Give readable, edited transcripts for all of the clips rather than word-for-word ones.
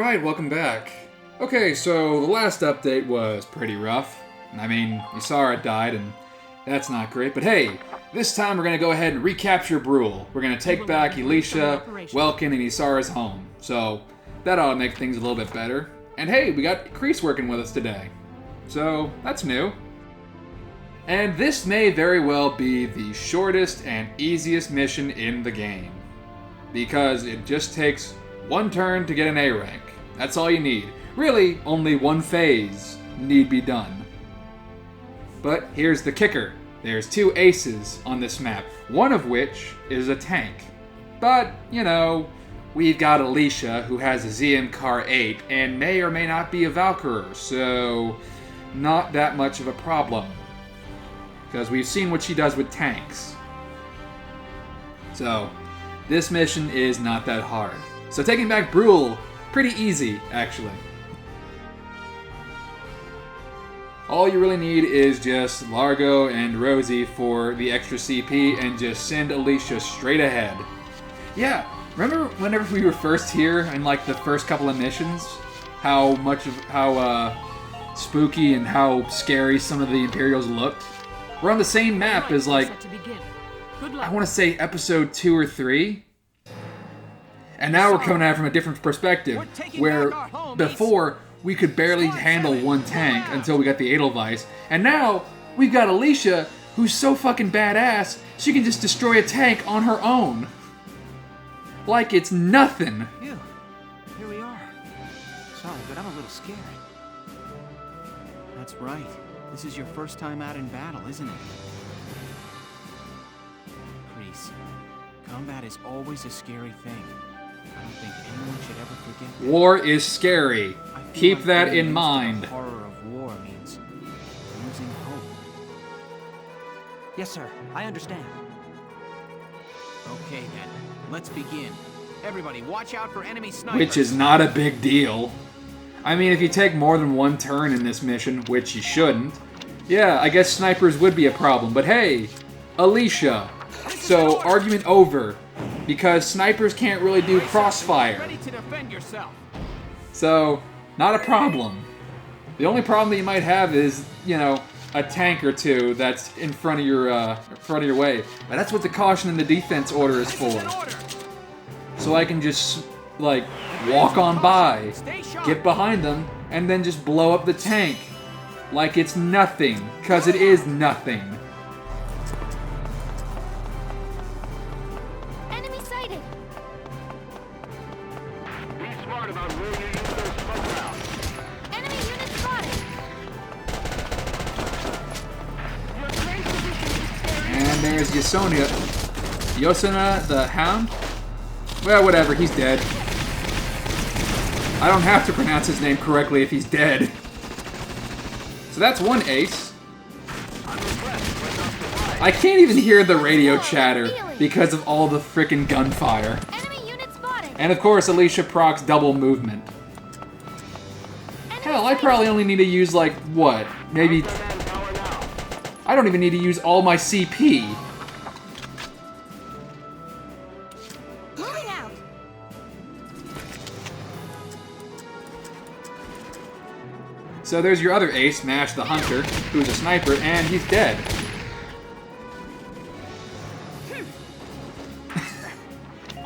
Alright, welcome back. Okay, so the last update was pretty rough. I mean, Isara died, and that's not great. But hey, this time we're going to go ahead and recapture Bruhl. We're going to take back Elisha, Welkin, and Isara's home. So that ought to make things a little bit better. And hey, we got Kreese working with us today. So that's new. And this may very well be the shortest and easiest mission in the game. Because it just takes one turn to get an A rank. That's all you need. Really, only one phase need be done. But here's the kicker. There's two aces on this map, one of which is a tank. But, you know, we've got Elisha, who has a ZM-Car 8, and may or may not be a Valkyrie, so not that much of a problem. Because we've seen what she does with tanks. So, this mission is not that hard. So taking back Bruhl, pretty easy, actually. All you really need is just Largo and Rosie for the extra CP and just send Elisha straight ahead. Yeah, remember whenever we were first here in like the first couple of missions? How spooky and how scary some of the Imperials looked? We're on the same map as like, I want to say episode 2 or 3. And now we're coming at it from a different perspective, where before we could barely handle one tank until we got the Edelweiss, and now we've got Elisha, who's so fucking badass, she can just destroy a tank on her own. Like it's nothing. Phew. Here we are. Sorry, but I'm a little scared. That's right. This is your first time out in battle, isn't it? Kreese, combat is always a scary thing. I don't think anyone should ever forget that. War is scary. Keep that in mind. The horror of war means losing hope. Yes, sir. I understand. Okay, then. Let's begin. Everybody, watch out for enemy snipers. Which is not a big deal. I mean, if you take more than one turn in this mission, which you shouldn't, yeah, I guess snipers would be a problem. But hey, Elisha. So, argument over. Because snipers can't really do crossfire. Ready to defend yourself. So, not a problem. The only problem that you might have is, you know, a tank or two that's in front of your way. But that's what the caution and the defense order is for. So I can just, like, walk on by, get behind them, and then just blow up the tank. Like it's nothing. Because it is nothing. And there's Yosuna the Hound? Well, whatever, he's dead. I don't have to pronounce his name correctly if he's dead. So that's one ace. I can't even hear the radio chatter because of all the frickin' gunfire. And of course, Elisha procs double movement. Hell, I probably only need to use like, what? Maybe... I don't even need to use all my CP. Moving out. So there's your other ace, Mash the Hunter, who's a sniper, and he's dead.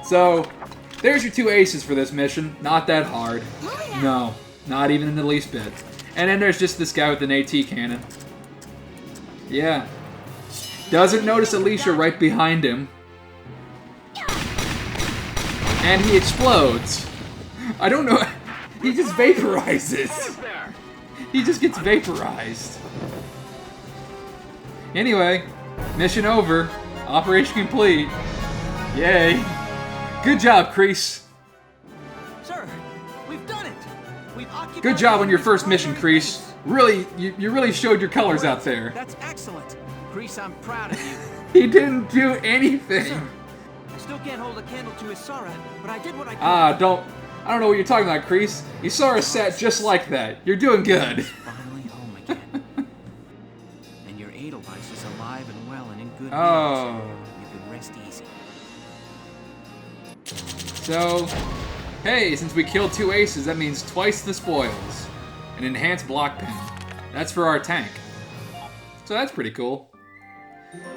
So, there's your two aces for this mission. Not that hard. No, not even in the least bit. And then there's just this guy with an AT cannon. Yeah. Doesn't notice Elisha right behind him. And he explodes. I don't know. He just vaporizes. He just gets vaporized. Anyway, mission over. Operation complete. Yay. Good job, Kreese. Sir, we've done it. We've occupied. Good job on your first mission, Kreese. Really, you really showed your colors out there. That's excellent. Kreese, I'm proud of you. He didn't do anything. Sir, I still can't hold a candle to Isara, but I did what I could. I don't know what you're talking about, Kreese. Isara sat just like that. You're doing good. Finally home again. And your Edelweiss is alive and well and in good Oh. hands. You can rest easy. So, Hey, since we killed 2 aces, that means twice the spoils. An enhanced block pin. That's for our tank. So that's pretty cool.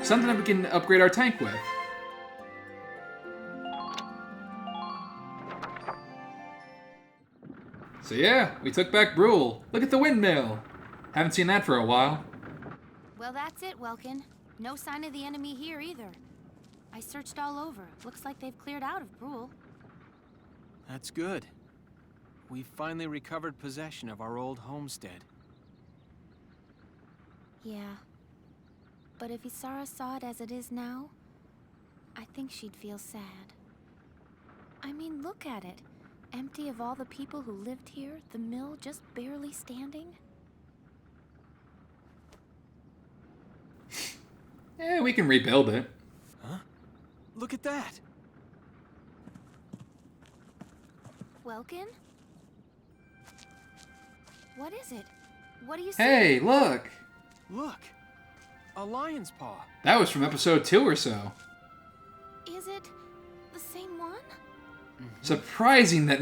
Something that we can upgrade our tank with. So yeah, we took back Bruhl. Look at the windmill. Haven't seen that for a while. Well, that's it, Welkin. No sign of the enemy here either. I searched all over. Looks like they've cleared out of Bruhl. That's good. We've finally recovered possession of our old homestead. Yeah. But if Isara saw it as it is now, I think she'd feel sad. I mean, look at it. Empty of all the people who lived here, the mill just barely standing. Yeah, we can rebuild it. Huh? Look at that! Welkin? What is it? What do you see? Hey, look! Look! A lion's paw. That was from episode 2 or so. Is it the same one? Surprising that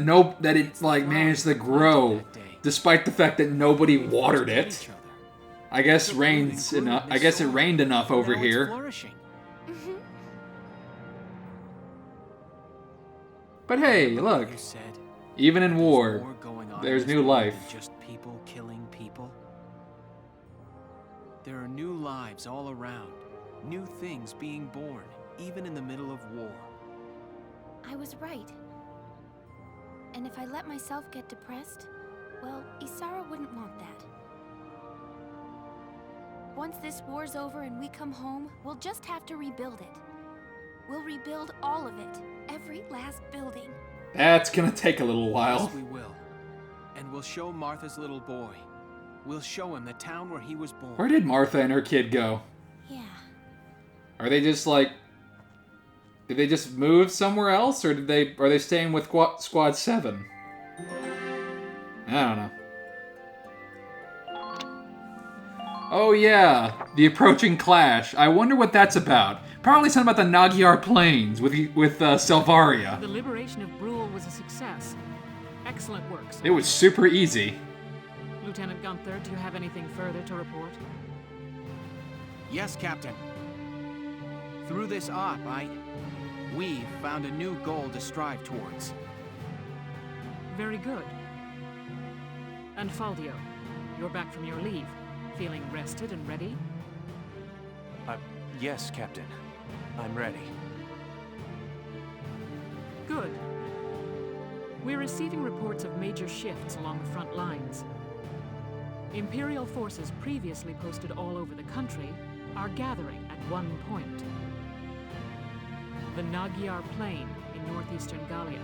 it like managed to grow, despite the fact that nobody watered it. I guess rains enough. I guess it rained enough over here. But hey, look! Even in war, there's new life. Just people killing people. There are new lives all around, new things being born, even in the middle of war. I was right. And if I let myself get depressed, well, Isara wouldn't want that. Once this war's over and we come home, we'll just have to rebuild it. We'll rebuild all of it, every last building. That's gonna take a little while. Yes, we will. And we'll show Martha's little boy. We'll show him the town where he was born. Where did Martha and her kid go? Yeah. Are they just like... Did they just move somewhere else, or are they staying with Squad 7? I don't know. Oh yeah, the approaching clash. I wonder what that's about. Probably something about the Nagyar Plains with Selvaria. The liberation of Bruhl was a success. Excellent work, sir. It was super easy. Lieutenant Gunther, do you have anything further to report? Yes, Captain. Through this op, we've found a new goal to strive towards. Very good. And Faldio, you're back from your leave. Feeling rested and ready? Yes, Captain. I'm ready. Good. We're receiving reports of major shifts along the front lines. Imperial forces previously posted all over the country are gathering at one point. The Nagyar Plain in northeastern Gallia.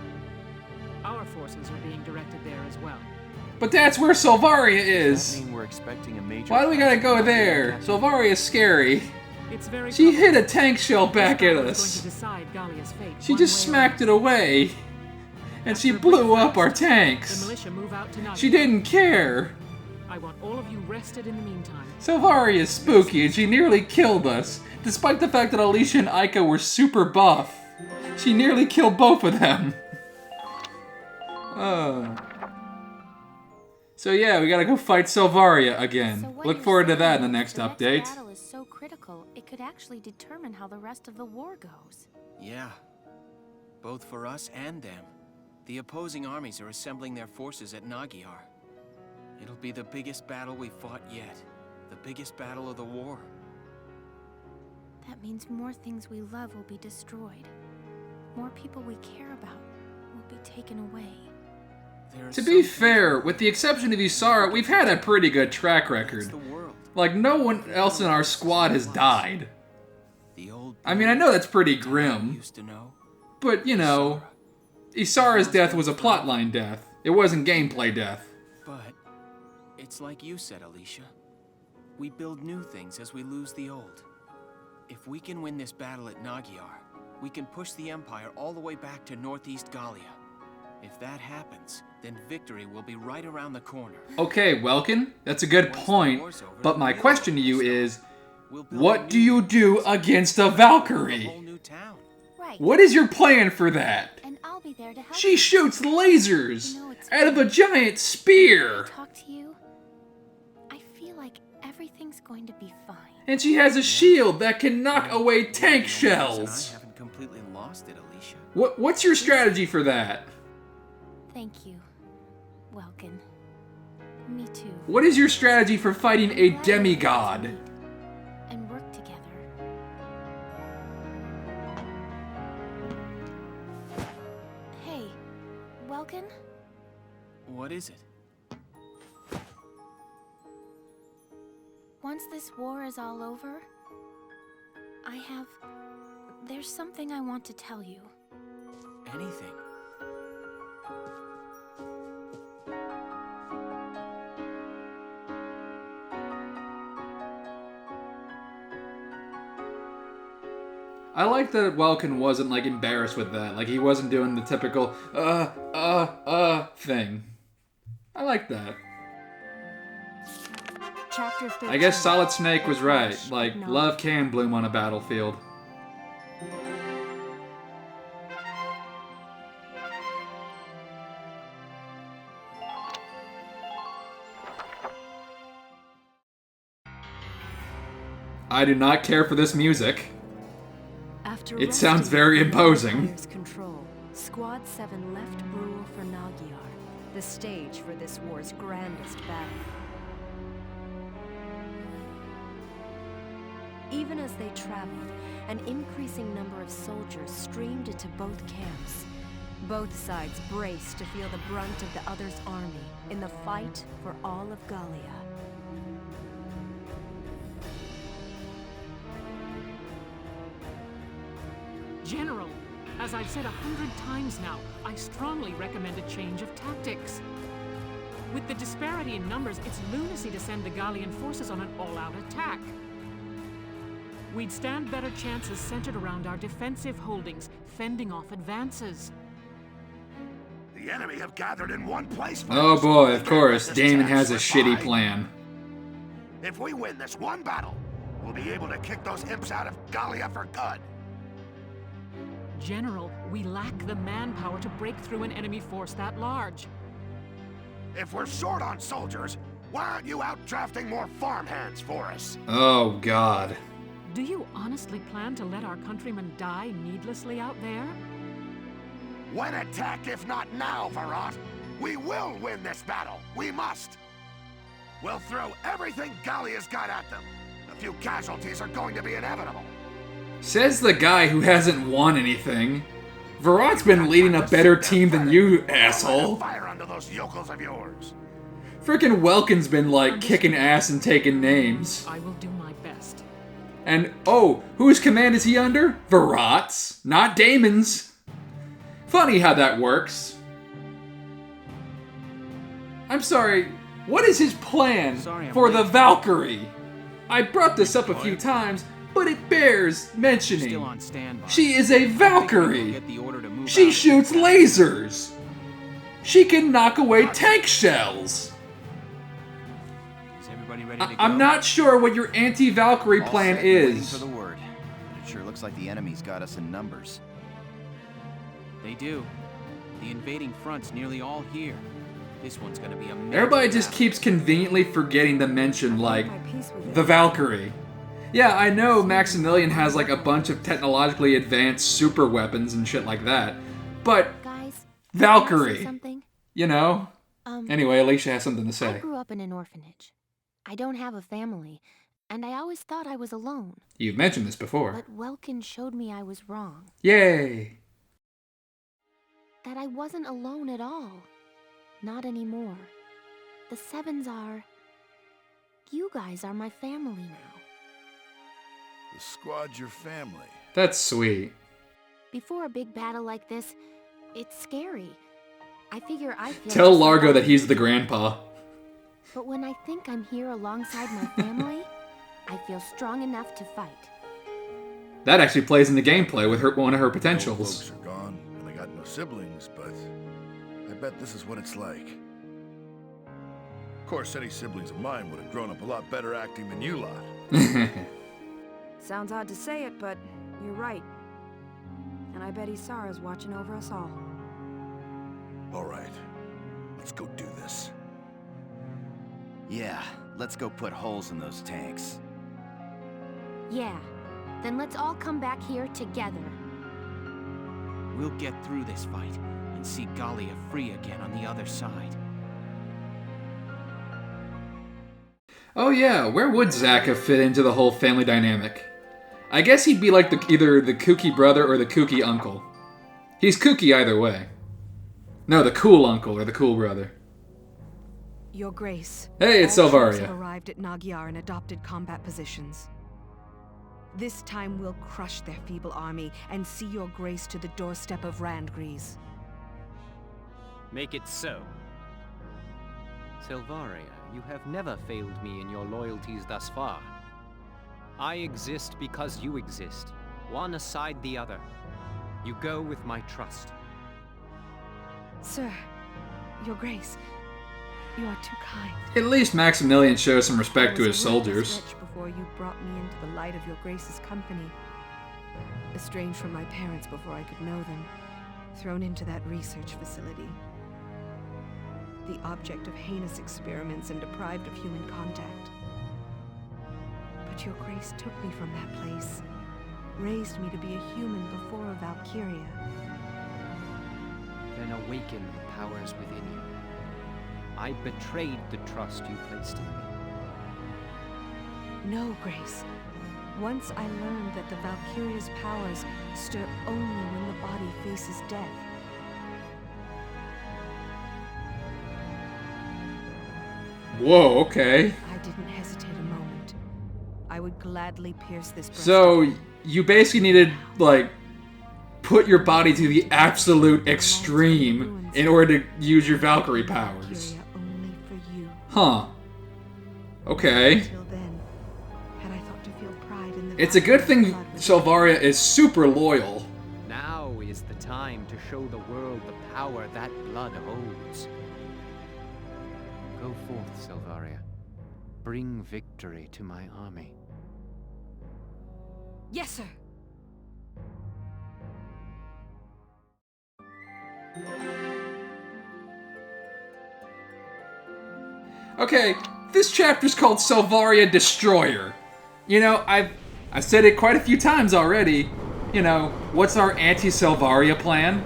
Our forces are being directed there as well. But that's where Selvaria is! Does that mean we're expecting a major... Why do we gotta go there? Selvaria's scary. It's very She hit a tank shell back at Going to us. decide Gallia's fate She one just way or smacked it away. And she After a blew brief up our rest, The tanks. militia move out to Nagyar. She didn't care. I want all of you rested in the meantime. Selvaria is spooky and she nearly killed us. Despite the fact that Alicia and Aika were super buff. She nearly killed both of them. So yeah, we gotta go fight Selvaria again. So what Look you're forward to saying that in the is next the update. battle is so critical, it could actually determine how the rest of the war goes. Yeah. Both for us and them. The opposing armies are assembling their forces at Nagyar. It'll be the biggest battle we've fought yet. The biggest battle of the war. That means more things we love will be destroyed. More people we care about will be taken away. To be fair, with the exception of Isara, we've had a pretty good track It's record. the world. Like, no one else in our squad has died. The old I mean, I know that's pretty grim, used to know. but, you know, Isara's death was a plotline death. It wasn't gameplay death. But it's like you said, Alicia. We build new things as we lose the old. If we can win this battle at Nagyar, we can push the Empire all the way back to northeast Gallia. If that happens, then victory will be right around the corner. Okay, Welkin, that's a good point, but my question to you is, We'll build what do you do against a a Valkyrie? whole new town. Right. What is your plan for that? And I'll be there to help She you. shoots lasers You know, it's out of a giant spear. talk to you. I feel like everything's going to be fine. And she has a shield that can knock away tank I shells. haven't completely lost it, Alicia. What's your strategy for that? Thank you, Welkin. Me too. What is your strategy for fighting a Glad we're able to demigod? meet and work together. Hey, Welkin? What is it? Once this war is all over, there's something I want to tell you. Anything. I like that Welkin wasn't like embarrassed with that. Like he wasn't doing the typical thing. I like that. Chapter 13. I guess Solid Snake was right. Like No. love can bloom on a battlefield. I do not care for this music. After It sounds wresting very the imposing. Empire's control, Squad 7 left Bruhl for Nagyar, the stage for this war's grandest battle. Even as they traveled, an increasing number of soldiers streamed into both camps. Both sides braced to feel the brunt of the other's army in the fight for all of Gallia. General, as I've said 100 times now, I strongly recommend a change of tactics. With the disparity in numbers, it's lunacy to send the Gallian forces on an all-out attack. We'd stand better chances centered around our defensive holdings, fending off advances. The enemy have gathered in one place. Oh boy, of course, This Damon chance has a slip shitty by. plan. If we win this one battle, we'll be able to kick those imps out of Gallia for good. General, we lack the manpower to break through an enemy force that large. If we're short on soldiers, why aren't you out drafting more farmhands for us? Oh god. Do you honestly plan to let our countrymen die needlessly out there? When attacked, if not now, Varrot, we will win this battle. We must. We'll throw everything Gallia's got at them. A few casualties are going to be inevitable. Says the guy who hasn't won anything. Varrot's been leading a better team than you, asshole. Fire under those yokels of yours. Frickin' Welkin's been like kicking ass and taking names. I will do my best. And oh, whose command is he under? Varrot's, not Damon's. Funny how that works. I'm sorry, what is his plan Sorry, I'm for late. the Valkyrie? I brought this up a few times, but it bears mentioning. Still on standby. She is a I think we'll Valkyrie. get the order to move She out. shoots lasers. She can knock away tank shells. Is everybody ready to go? I'm not sure what your anti-Valkyrie All plan set and waiting is. for the word. But it sure looks like the enemy's got us in numbers. They do. The invading front's nearly all here. This one's gonna be a major Everybody just battle. keeps conveniently forgetting to mention, like, My peace with the it. Valkyrie. Yeah, I know Maximilian has, like, a bunch of technologically advanced super weapons and shit like that, but Guys, Valkyrie, can I say something? you know? Anyway, Alicia has something to I say. grew up in an orphanage. I don't have a family, and I always thought I was alone. You've mentioned this before. But Welkin showed me I was wrong. Yay! That I wasn't alone at all. Not anymore. The Sevens are... You guys are my family now. The squad's your family. That's sweet. Before a big battle like this, it's scary. I figure I feel Tell just like Largo all that he's of the you. grandpa. But when I think I'm here alongside my family, I feel strong enough to fight. That actually plays in the gameplay with one of her Old potentials. folks are gone, and I got no siblings, but I bet this is what it's like. Of course, any siblings of mine would have grown up a lot better acting than you lot. Sounds odd to say it, but you're right. And I bet Isara's watching over us all. All right, let's go do this. Yeah, let's go put holes in those tanks. Yeah. Then let's all come back here together. We'll get through this fight and see Gallia free again on the other side. Oh yeah, where would Zack have fit into the whole family dynamic? I guess he'd be like either the kooky brother or the kooky uncle. He's kooky either way. No, the cool uncle or the cool brother. Your Grace. Hey, it's all troops Selvaria. have arrived at Nagyar in adopted combat positions. This time we'll crush their feeble army and see your Grace to the doorstep of Randgries. Make it so. Selvaria, you have never failed me in your loyalties thus far. I exist because you exist, one aside the other. You go with my trust. Sir, your Grace, you are too kind. At least Maximilian shows some respect to I his was a worthless soldiers. wretch before you brought me into the light of your Grace's company. Estranged from my parents before I could know them. Thrown into that research facility. The object of heinous experiments and deprived of human contact. But your Grace took me from that place. Raised me to be a human before a Valkyria. Then awaken the powers within you. I betrayed the trust you placed in me. No, Grace. Once I learned that the Valkyria's powers stir only when the body faces death. Whoa, okay. I didn't hesitate a moment. I would gladly pierce this breast. So, you basically needed, like, put your body to the absolute extreme in order to use your Valkyrie powers. Valkyria only for you. Huh. Okay. Until then, had I thought to feel pride in the It's a good thing blood which- Selvaria is super loyal. Now is the time to show the world the power that blood holds. Go forth, Selvaria. Bring victory to my army. Yes, sir. Okay, this chapter's called Selvaria Destroyer. You know, I've said it quite a few times already. You know, what's our anti-Selvaria plan?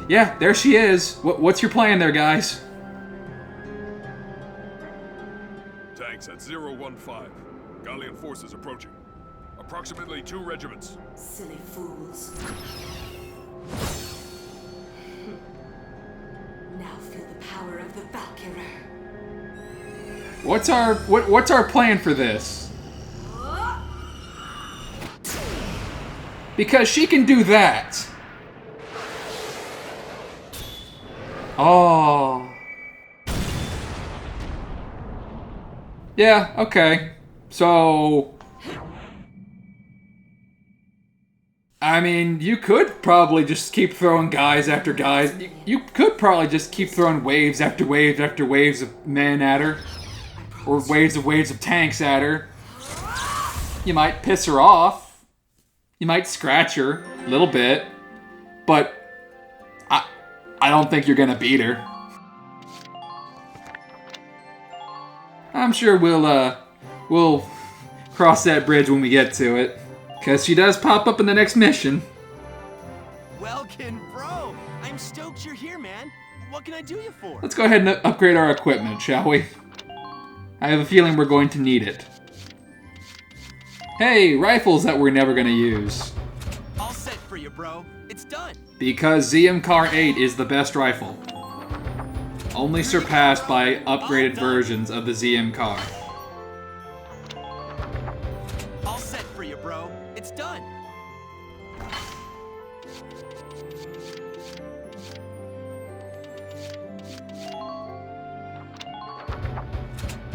Yeah, there she is. What's your plan there, guys? Tanks at 015. Gallian forces approaching. Approximately 2 regiments. Silly fools. Now feel the power of the Valkyria. What's our plan for this? Because she can do that. Oh. Yeah, okay. So, I mean, you could probably just keep throwing guys after guys. You could probably just keep throwing waves after waves after waves of men at her. Or waves of tanks at her. You might piss her off. You might scratch her a little bit. But I don't think you're gonna beat her. I'm sure we'll cross that bridge when we get to it. Because she does pop up in the next mission. Welkin, bro! I'm stoked you're here, man. What can I do you for? Let's go ahead and upgrade our equipment, shall we? I have a feeling we're going to need it. Hey, rifles that we're never going to use. All set for you, bro. It's done. Because ZMCAR 8 is the best rifle. Only surpassed by upgraded versions of the ZMCAR. All set for you, bro. It's done.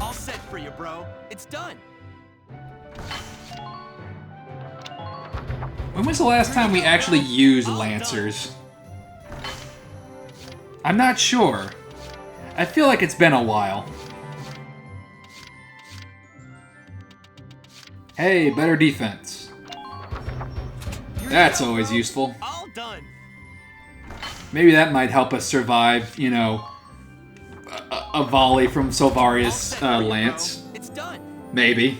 All set for you, bro. It's done. When was the last time we actually used Lancers? I'm not sure. I feel like it's been a while. Hey, better defense. That's always useful. All done. Maybe that might help us survive, you know, a volley from Silvaria's lance. It's done. Maybe.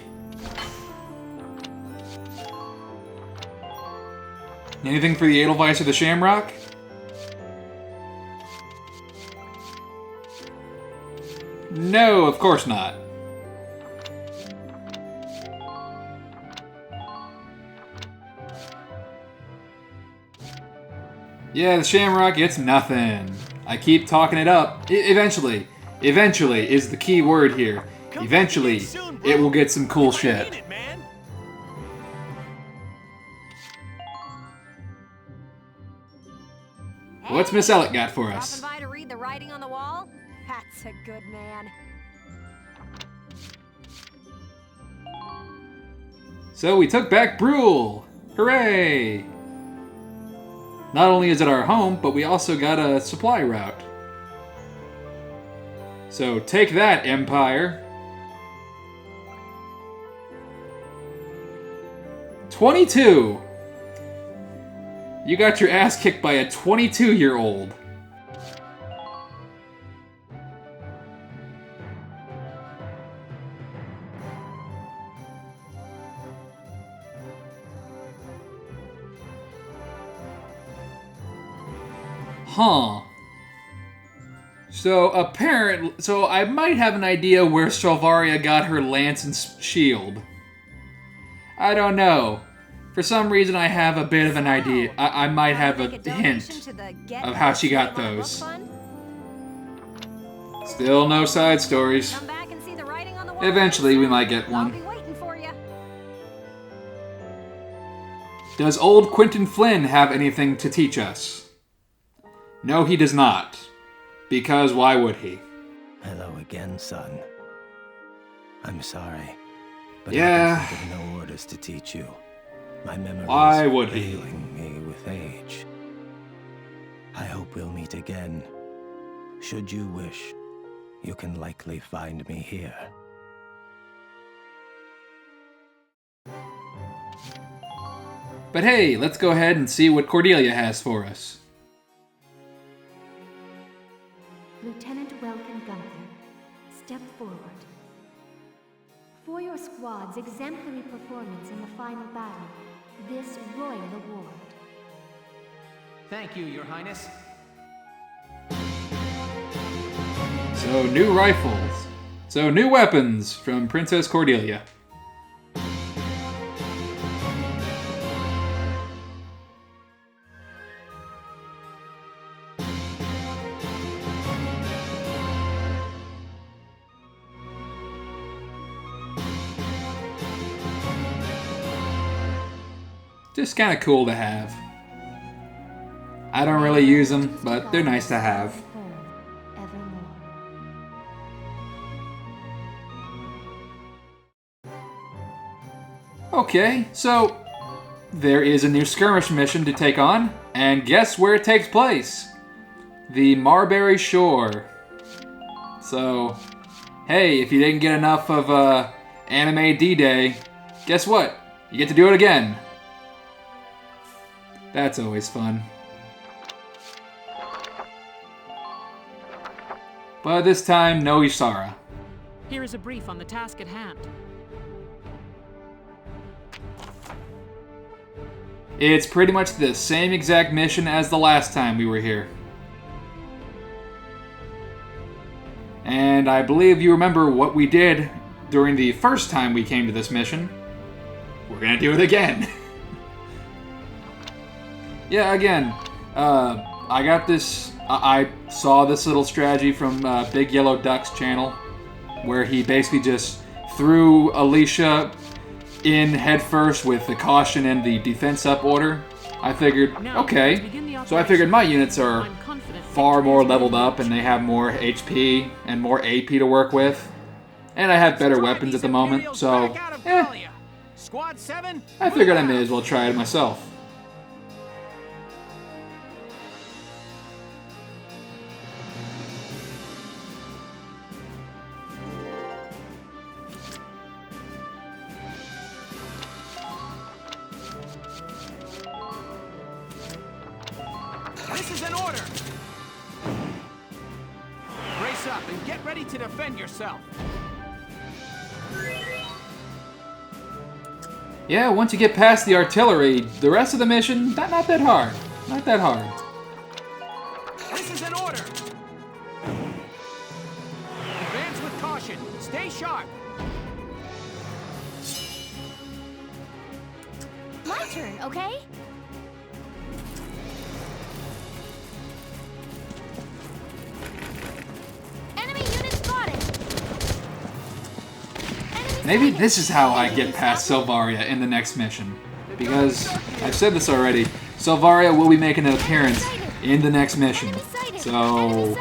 Anything for the Edelweiss or the Shamrock? No, of course not. Yeah, the Shamrock gets nothing. I keep talking it up. Eventually is the key word here. Eventually, it will get some cool shit. What's Miss Elliot got for us? Stopping by to read the writing on the wall? That's a good man. So we took back Bruhl! Hooray! Not only is it our home, but we also got a supply route. So take that, Empire. 22! You got your ass kicked by a 22-year-old. Huh. So I might have an idea where Silvaria got her lance and shield. I don't know. For some reason, I have a bit of an idea. I might have a hint of how she got those. Still no side stories. Eventually, we might get one. Does old Quentin Flynn have anything to teach us? No, he does not. Because why would he? Hello again, son. I'm sorry, but yeah. I can think of no orders to teach you. My memory Why is would he? failing me with age. I hope we'll meet again. Should you wish, you can likely find me here. But hey, let's go ahead and see what Cordelia has for us. Lieutenant Welkin Gunther, step forward. For your squad's exemplary performance in the final battle, this Royal Award. Thank you, Your Highness. So, new rifles. So, new weapons from Princess Cordelia. Just kind of cool to have. I don't really use them, but they're nice to have. Okay, so there is a new skirmish mission to take on, and guess where it takes place? The Marbury Shore. So, hey, if you didn't get enough of Anime D-Day, guess what? You get to do it again. That's always fun. But this time, no Isara. Here is a brief on the task at hand. It's pretty much the same exact mission as the last time we were here. And I believe you remember what we did during the first time we came to this mission. We're gonna do it again. Yeah, again, I got this, I saw this little strategy from Big Yellow Duck's channel, where he basically just threw Alicia in head first with the caution and the defense up order. I figured, okay, so I figured my units are far more leveled up and they have more HP and more AP to work with. And I have better weapons at the moment, so, I figured I may as well try it myself. This is an order! Brace up and get ready to defend yourself. Yeah, once you get past the artillery, the rest of the mission, not that hard. Not that hard. This is an order! Advance with caution. Stay sharp. My turn, okay? Enemy unit spotted! Maybe this is how I get past Selvaria in the next mission. Because, I've said this already, Selvaria will be making an appearance in the next mission. So...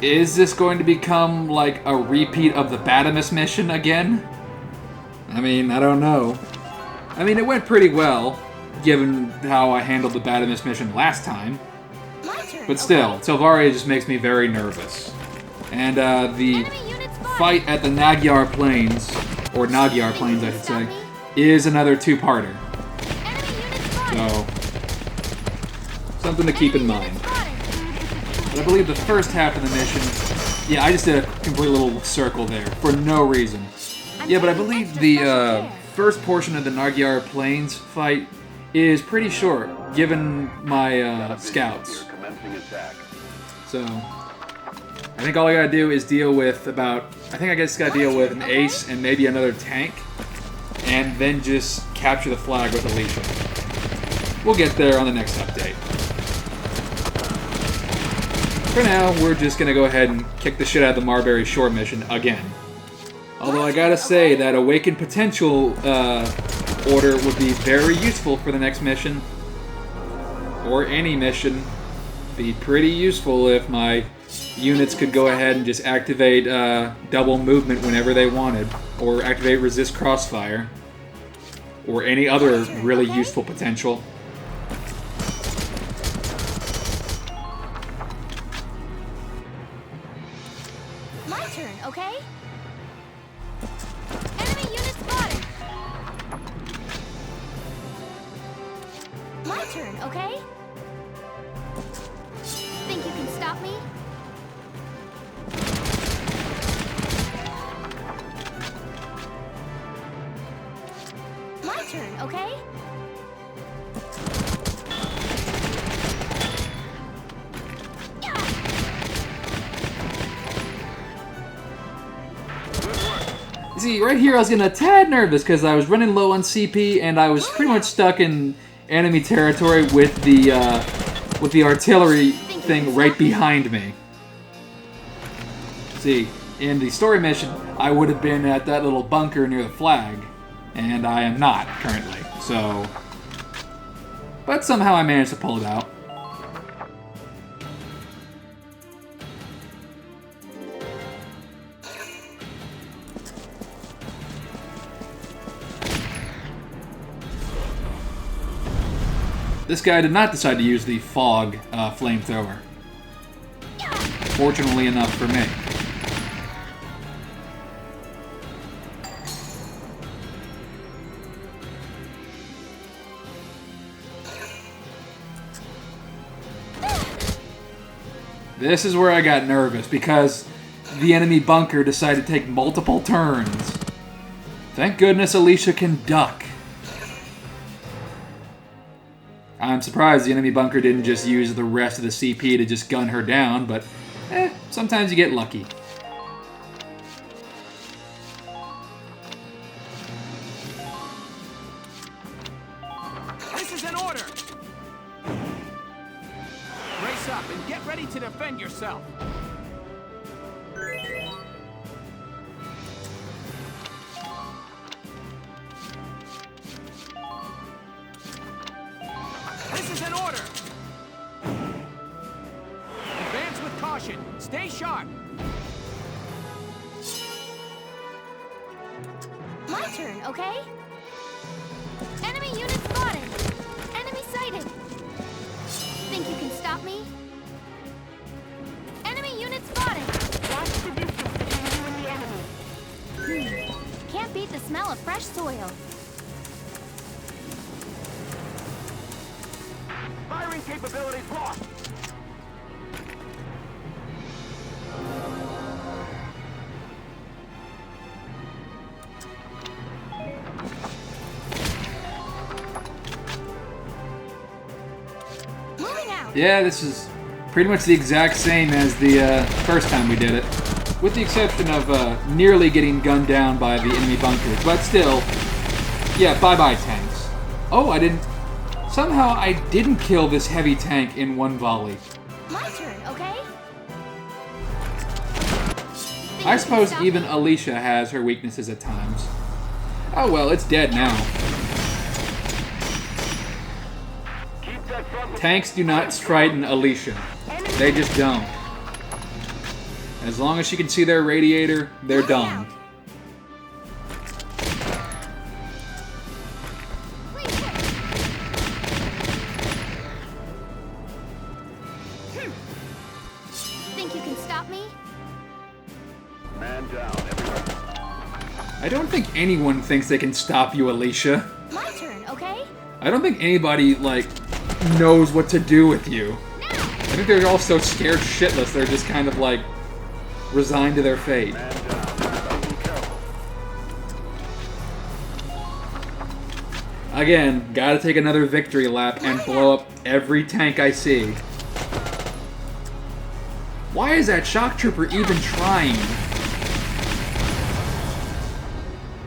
Is this going to become like a repeat of the Badamus mission again? I mean, I don't know. I mean, it went pretty well, given how I handled the Badamus mission last time. But still, Selvaria just makes me very nervous. And the fight at the Magyar Plains, or Magyar Plains I should say, is another two-parter. So, something to keep in mind. But I believe the first half of the mission, yeah, I just did a complete little circle there, for no reason. Yeah, but I believe the first portion of the Magyar Plains fight is pretty short, given my scouts. So, I think all I gotta do is deal with I think I just gotta deal with an ace and maybe another tank, and then just capture the flag with Alicia. We'll get there on the next update. For now, we're just gonna go ahead and kick the shit out of the Marbury Shore mission again. Although I gotta say that Awakened Potential order would be very useful for the next mission. Or any mission. Be pretty useful if my units could go ahead and just activate double movement whenever they wanted. Or activate resist crossfire. Or any other really useful potential. My turn, okay? Enemy unit spotted! My turn, okay? Think you can stop me? My turn, okay? See, right here I was getting a tad nervous because I was running low on CP and I was pretty much stuck in enemy territory with the artillery thing right behind me. See, in the story mission, I would have been at that little bunker near the flag, and I am not currently, so... But somehow I managed to pull it out. This guy did not decide to use the fog flamethrower. Fortunately enough for me. This is where I got nervous because the enemy bunker decided to take multiple turns. Thank goodness Alicia can duck. I'm surprised the enemy bunker didn't just use the rest of the CP to just gun her down, but sometimes you get lucky. This is an order! Brace up and get ready to defend yourself. This is an order! Advance with caution. Stay sharp. My turn, okay? Enemy unit spotted! Enemy sighted! Think you can stop me? Enemy unit spotted! Watch the distance between you and the enemy. Can't beat the smell of fresh soil. capabilities lost. Moving out. Yeah, this is pretty much the exact same as the first time we did it. With the exception of nearly getting gunned down by the enemy bunkers. But still, yeah, bye-bye tanks. Oh, I didn't... Somehow I didn't kill this heavy tank in one volley. My turn, okay? I suppose even Alicia has her weaknesses at times. Oh well, it's dead now. Tanks do not frighten Alicia. They just don't. As long as she can see their radiator, they're done. Think you can stop me? Man down, everyone. I don't think anyone thinks they can stop you, Alicia. My turn, okay? I don't think anybody, like, knows what to do with you. I think they're all so scared shitless, they're just kind of, like, resigned to their fate. Again, gotta take another victory lap and blow up every tank I see. Why is that shock trooper even trying?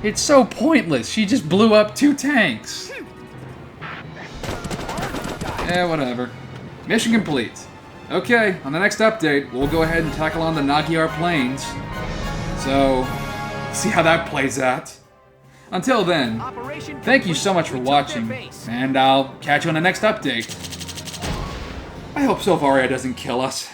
It's so pointless. She just blew up 2 tanks. Eh, whatever. Mission complete. Okay, on the next update, we'll go ahead and tackle on the Nagyar Plains. So, see how that plays out. Until then, thank you so much for watching, and I'll catch you on the next update. I hope Silvaria doesn't kill us.